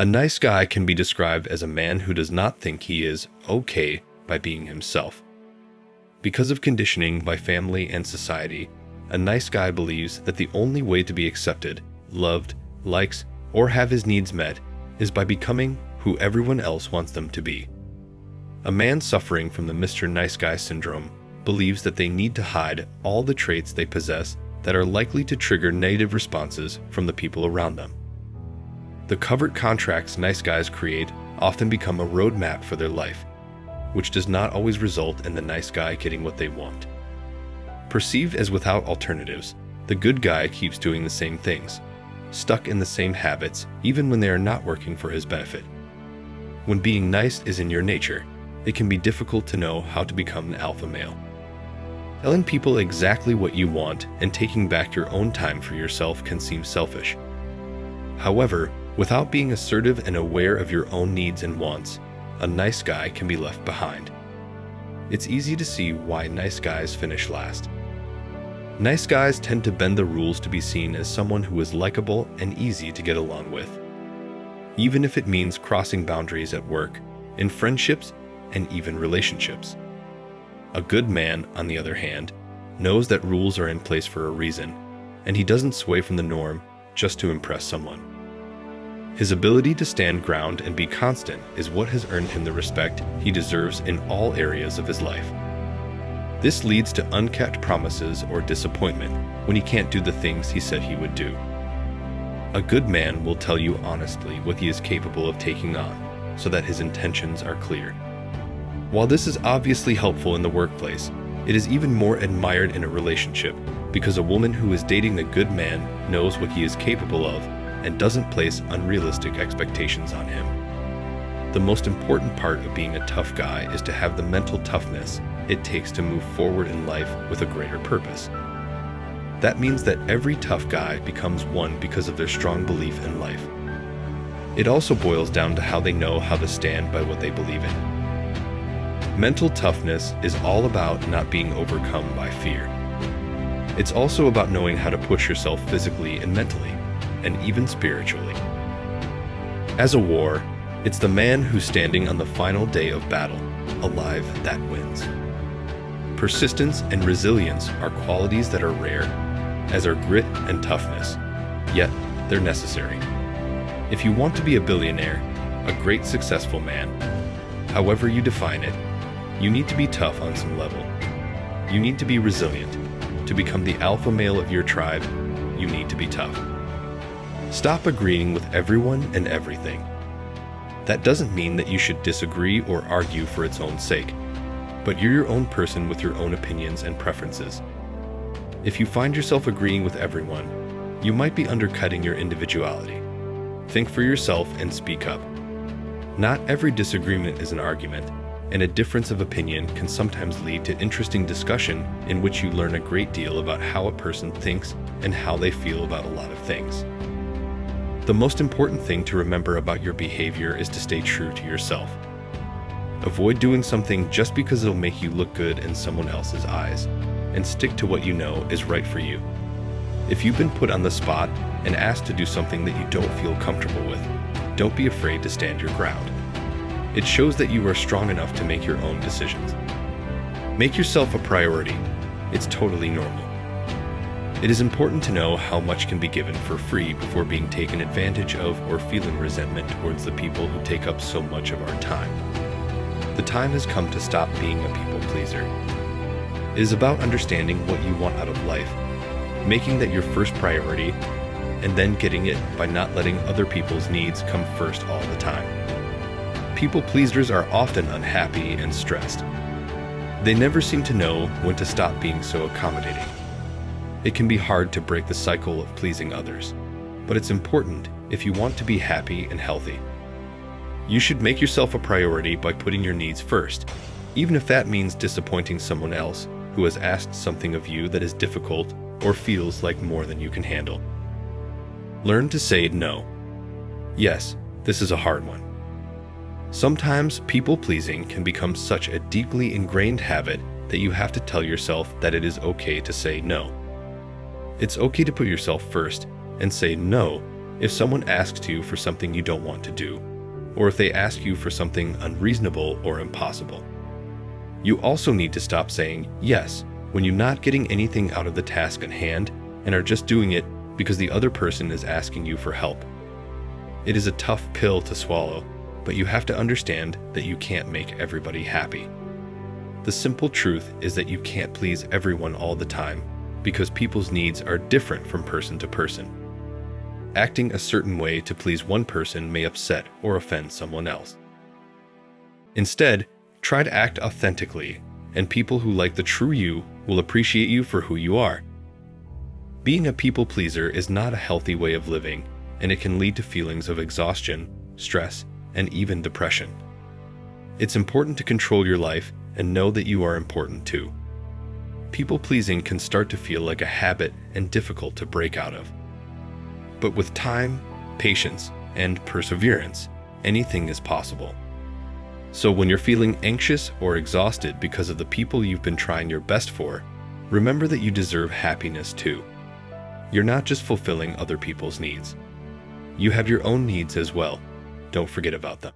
A nice guy can be described as a man who does not think he is okay by being himself. Because of conditioning by family and society, a nice guy believes that the only way to be accepted, loved, liked, or have his needs met is by becoming who everyone else wants them to be. A man suffering from the Mr. Nice Guy syndrome believes that they need to hide all the traits they possess that are likely to trigger negative responses from the people around them. The covert contracts nice guys create often become a roadmap for their life, which does not always result in the nice guy getting what they want. Perceived as without alternatives, the good guy keeps doing the same things, stuck in the same habits even when they are not working for his benefit. When being nice is in your nature, it can be difficult to know how to become an alpha male. Telling people exactly what you want and taking back your own time for yourself can seem selfish. However, without being assertive and aware of your own needs and wants, a nice guy can be left behind. It's easy to see why nice guys finish last. Nice guys tend to bend the rules to be seen as someone who is likable and easy to get along with, even if it means crossing boundaries at work, in friendships, and even relationships. A good man, on the other hand, knows that rules are in place for a reason, and he doesn't sway from the norm just to impress someone. His ability to stand ground and be constant is what has earned him the respect he deserves in all areas of his life. This leads to unkept promises or disappointment when he can't do the things he said he would do. A good man will tell you honestly what he is capable of taking on, so that his intentions are clear. While this is obviously helpful in the workplace, it is even more admired in a relationship because a woman who is dating a good man knows what he is capable of and doesn't place unrealistic expectations on him. The most important part of being a tough guy is to have the mental toughness it takes to move forward in life with a greater purpose. That means that every tough guy becomes one because of their strong belief in life. It also boils down to how they know how to stand by what they believe in. Mental toughness is all about not being overcome by fear. It's also about knowing how to push yourself physically and mentally, and even spiritually. As a war, it's the man who's standing on the final day of battle, alive, that wins. Persistence and resilience are qualities that are rare, as are grit and toughness, yet they're necessary. If you want to be a billionaire, a great successful man, however you define it, you need to be tough on some level. You need to be resilient. To become the alpha male of your tribe, you need to be tough. Stop agreeing with everyone and everything. That doesn't mean that you should disagree or argue for its own sake, but you're your own person with your own opinions and preferences. If you find yourself agreeing with everyone, you might be undercutting your individuality. Think for yourself and speak up. Not every disagreement is an argument, and a difference of opinion can sometimes lead to interesting discussion in which you learn a great deal about how a person thinks and how they feel about a lot of things. The most important thing to remember about your behavior is to stay true to yourself. Avoid doing something just because it'll make you look good in someone else's eyes, and stick to what you know is right for you. If you've been put on the spot and asked to do something that you don't feel comfortable with, don't be afraid to stand your ground. It shows that you are strong enough to make your own decisions. Make yourself a priority. It's totally normal. It is important to know how much can be given for free before being taken advantage of or feeling resentment towards the people who take up so much of our time. The time has come to stop being a people pleaser. It is about understanding what you want out of life, making that your first priority, and then getting it by not letting other people's needs come first all the time. People pleasers are often unhappy and stressed. They never seem to know when to stop being so accommodating. It can be hard to break the cycle of pleasing others, but it's important if you want to be happy and healthy. You should make yourself a priority by putting your needs first, even if that means disappointing someone else who has asked something of you that is difficult or feels like more than you can handle. Learn to say no. Yes, this is a hard one. Sometimes people-pleasing can become such a deeply ingrained habit that you have to tell yourself that it is okay to say no. It's okay to put yourself first and say no if someone asks you for something you don't want to do, or if they ask you for something unreasonable or impossible. You also need to stop saying yes when you're not getting anything out of the task at hand and are just doing it because the other person is asking you for help. It is a tough pill to swallow, but you have to understand that you can't make everybody happy. The simple truth is that you can't please everyone all the time because people's needs are different from person to person. Acting a certain way to please one person may upset or offend someone else. Instead, try to act authentically, and people who like the true you will appreciate you for who you are. Being a people pleaser is not a healthy way of living, and it can lead to feelings of exhaustion, stress, and even depression. It's important to control your life and know that you are important too. People-pleasing can start to feel like a habit and difficult to break out of. But with time, patience, and perseverance, anything is possible. So when you're feeling anxious or exhausted because of the people you've been trying your best for, remember that you deserve happiness too. You're not just fulfilling other people's needs. You have your own needs as well. Don't forget about them.